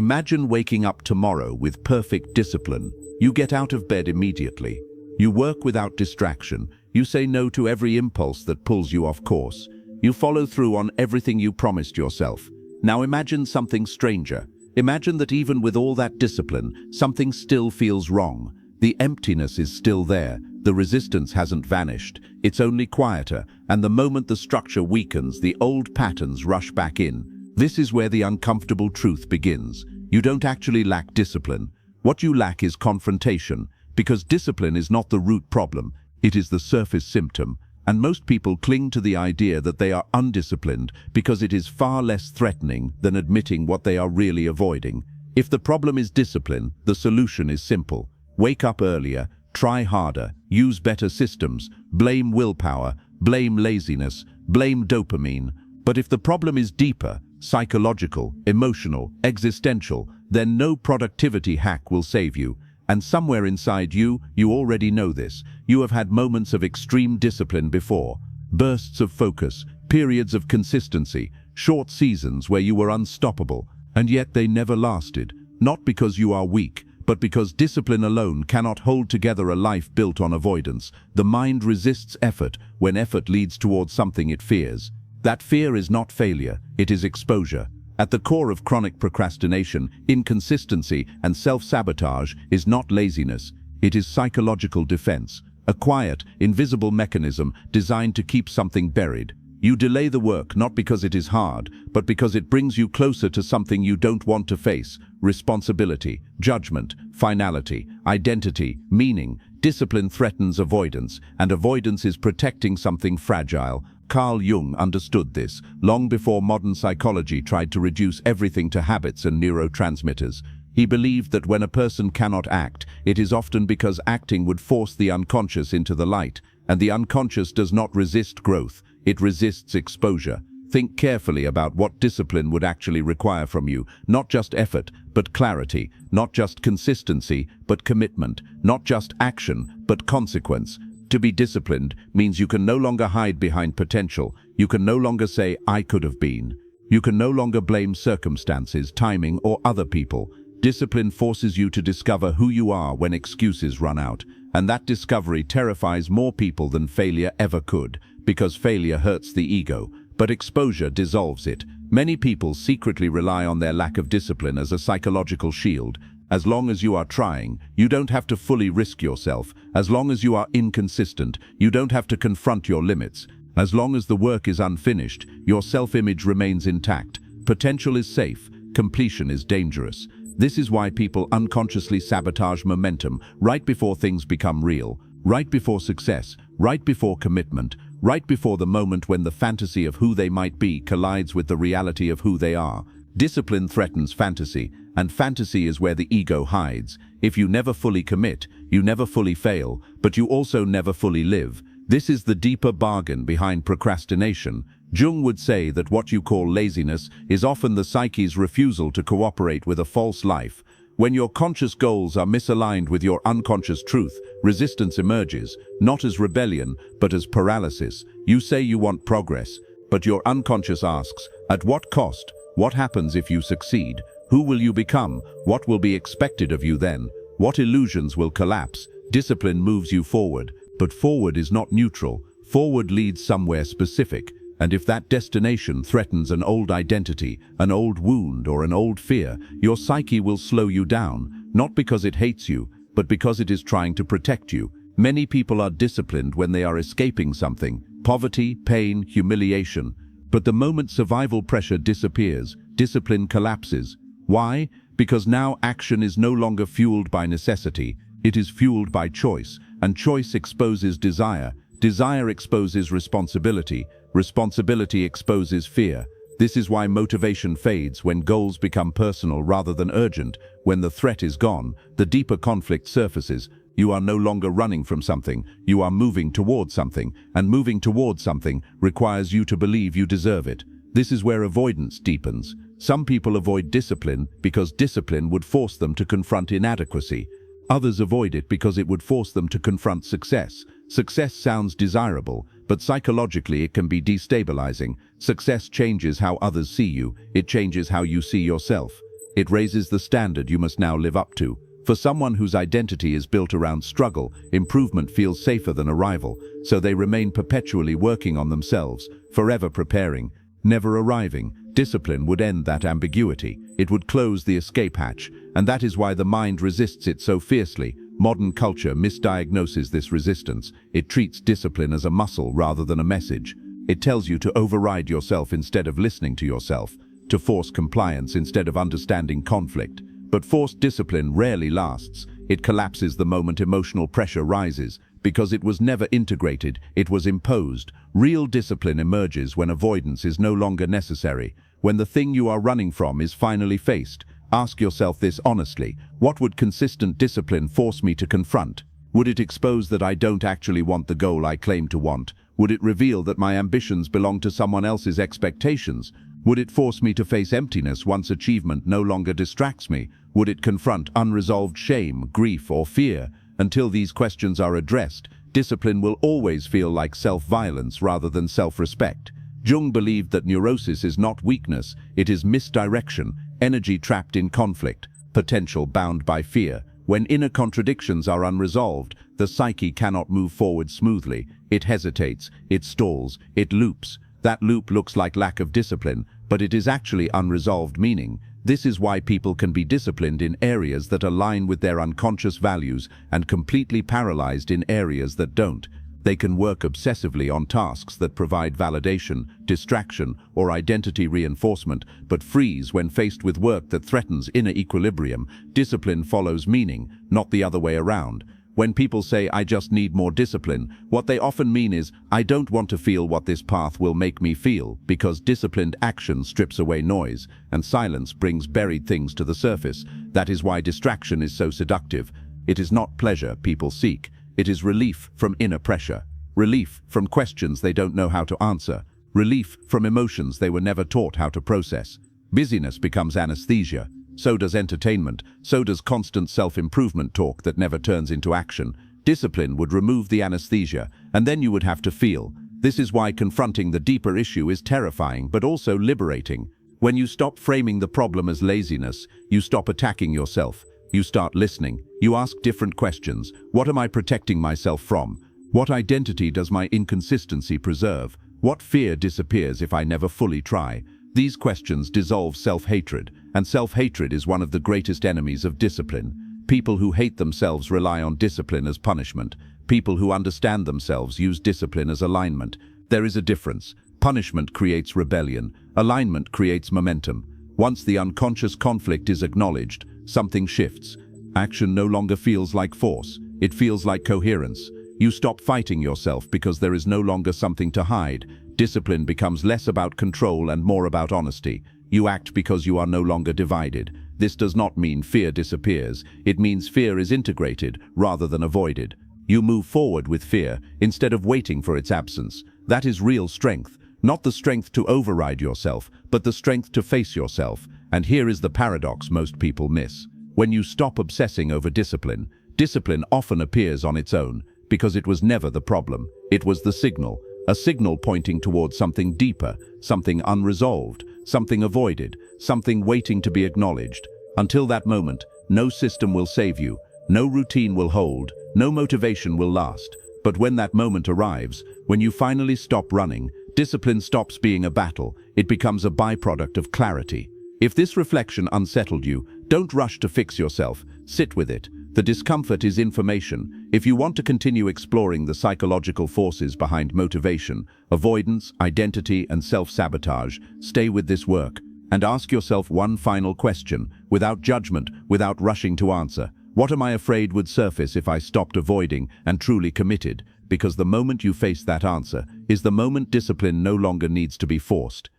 Imagine waking up tomorrow with perfect discipline. You get out of bed immediately. You work without distraction. You say no to every impulse that pulls you off course. You follow through on everything you promised yourself. Now imagine something stranger. Imagine that even with all that discipline, something still feels wrong. The emptiness is still there. The resistance hasn't vanished. It's only quieter, and the moment the structure weakens, the old patterns rush back in. This is where the uncomfortable truth begins. You don't actually lack discipline. What you lack is confrontation, because discipline is not the root problem. It is the surface symptom. And most people cling to the idea that they are undisciplined because it is far less threatening than admitting what they are really avoiding. If the problem is discipline, the solution is simple. Wake up earlier, try harder, use better systems, blame willpower, blame laziness, blame dopamine. But if the problem is deeper, psychological, emotional, existential, then no productivity hack will save you. And somewhere inside you, you already know this. You have had moments of extreme discipline before. Bursts of focus, periods of consistency, short seasons where you were unstoppable, and yet they never lasted. Not because you are weak, but because discipline alone cannot hold together a life built on avoidance. The mind resists effort when effort leads towards something it fears. That fear is not failure, it is exposure. At the core of chronic procrastination, inconsistency, and self-sabotage is not laziness. It is psychological defense, a quiet, invisible mechanism designed to keep something buried. You delay the work not because it is hard, but because it brings you closer to something you don't want to face: responsibility, judgment, finality, identity, meaning. Discipline threatens avoidance, and avoidance is protecting something fragile. Carl Jung understood this long before modern psychology tried to reduce everything to habits and neurotransmitters. He believed that when a person cannot act, it is often because acting would force the unconscious into the light, and the unconscious does not resist growth, it resists exposure. Think carefully about what discipline would actually require from you. Not just effort, but clarity. Not just consistency, but commitment. Not just action, but consequence. To be disciplined means you can no longer hide behind potential. You can no longer say, "I could have been." You can no longer blame circumstances, timing, or other people. Discipline forces you to discover who you are when excuses run out. And that discovery terrifies more people than failure ever could, because failure hurts the ego, but exposure dissolves it. Many people secretly rely on their lack of discipline as a psychological shield. As long as you are trying, you don't have to fully risk yourself. As long as you are inconsistent, you don't have to confront your limits. As long as the work is unfinished, your self-image remains intact. Potential is safe, completion is dangerous. This is why people unconsciously sabotage momentum right before things become real, right before success, right before commitment, right before the moment when the fantasy of who they might be collides with the reality of who they are. Discipline threatens fantasy, and fantasy is where the ego hides. If you never fully commit, you never fully fail, but you also never fully live. This is the deeper bargain behind procrastination. Jung would say that what you call laziness is often the psyche's refusal to cooperate with a false life. When your conscious goals are misaligned with your unconscious truth, resistance emerges, not as rebellion, but as paralysis. You say you want progress, but your unconscious asks, at what cost? What happens if you succeed? Who will you become? What will be expected of you then? What illusions will collapse? Discipline moves you forward, but forward is not neutral. Forward leads somewhere specific, and if that destination threatens an old identity, an old wound, or an old fear, your psyche will slow you down, not because it hates you, but because it is trying to protect you. Many people are disciplined when they are escaping something: poverty, pain, humiliation. But the moment survival pressure disappears, discipline collapses. Why? Because now action is no longer fueled by necessity. It is fueled by choice, and choice exposes desire. Desire exposes responsibility. Responsibility exposes fear. This is why motivation fades when goals become personal rather than urgent. When the threat is gone, the deeper conflict surfaces. You are no longer running from something, you are moving towards something, and moving towards something requires you to believe you deserve it. This is where avoidance deepens. Some people avoid discipline because discipline would force them to confront inadequacy. Others avoid it because it would force them to confront success. Success sounds desirable, but psychologically it can be destabilizing. Success changes how others see you, it changes how you see yourself. It raises the standard you must now live up to. For someone whose identity is built around struggle, improvement feels safer than arrival, so they remain perpetually working on themselves, forever preparing, never arriving. Discipline would end that ambiguity. It would close the escape hatch, and that is why the mind resists it so fiercely. Modern culture misdiagnoses this resistance. It treats discipline as a muscle rather than a message. It tells you to override yourself instead of listening to yourself, to force compliance instead of understanding conflict. But forced discipline rarely lasts. It collapses the moment emotional pressure rises, because it was never integrated, it was imposed. Real discipline emerges when avoidance is no longer necessary, when the thing you are running from is finally faced. Ask yourself this honestly: what would consistent discipline force me to confront? Would it expose that I don't actually want the goal I claim to want? Would it reveal that my ambitions belong to someone else's expectations? Would it force me to face emptiness once achievement no longer distracts me? Would it confront unresolved shame, grief, or fear? Until these questions are addressed, discipline will always feel like self-violence rather than self-respect. Jung believed that neurosis is not weakness, it is misdirection, energy trapped in conflict, potential bound by fear. When inner contradictions are unresolved, the psyche cannot move forward smoothly. It hesitates, it stalls, it loops. That loop looks like lack of discipline, but it is actually unresolved meaning. This is why people can be disciplined in areas that align with their unconscious values and completely paralyzed in areas that don't. They can work obsessively on tasks that provide validation, distraction, or identity reinforcement, but freeze when faced with work that threatens inner equilibrium. Discipline follows meaning, not the other way around. When people say, "I just need more discipline," what they often mean is, "I don't want to feel what this path will make me feel," because disciplined action strips away noise, and silence brings buried things to the surface. That is why distraction is so seductive. It is not pleasure people seek. It is relief from inner pressure. Relief from questions they don't know how to answer. Relief from emotions they were never taught how to process. Busyness becomes anesthesia. So does entertainment, so does constant self-improvement talk that never turns into action. Discipline would remove the anesthesia, and then you would have to feel. This is why confronting the deeper issue is terrifying, but also liberating. When you stop framing the problem as laziness, you stop attacking yourself. You start listening. You ask different questions. What am I protecting myself from? What identity does my inconsistency preserve? What fear disappears if I never fully try? These questions dissolve self-hatred, and self-hatred is one of the greatest enemies of discipline. People who hate themselves rely on discipline as punishment. People who understand themselves use discipline as alignment. There is a difference. Punishment creates rebellion. Alignment creates momentum. Once the unconscious conflict is acknowledged, something shifts. Action no longer feels like force. It feels like coherence. You stop fighting yourself because there is no longer something to hide. Discipline becomes less about control and more about honesty. You act because you are no longer divided. This does not mean fear disappears. It means fear is integrated rather than avoided. You move forward with fear instead of waiting for its absence. That is real strength. Not the strength to override yourself, but the strength to face yourself. And here is the paradox most people miss. When you stop obsessing over discipline, discipline often appears on its own, because it was never the problem. It was the signal. A signal pointing towards something deeper, something unresolved, something avoided, something waiting to be acknowledged. Until that moment, no system will save you, no routine will hold, no motivation will last. But when that moment arrives, when you finally stop running, discipline stops being a battle. It becomes a byproduct of clarity. If this reflection unsettled you, don't rush to fix yourself. Sit with it. The discomfort is information. If you want to continue exploring the psychological forces behind motivation, avoidance, identity, and self-sabotage, stay with this work and ask yourself one final question, without judgment, without rushing to answer. What am I afraid would surface if I stopped avoiding and truly committed? Because the moment you face that answer is the moment discipline no longer needs to be forced.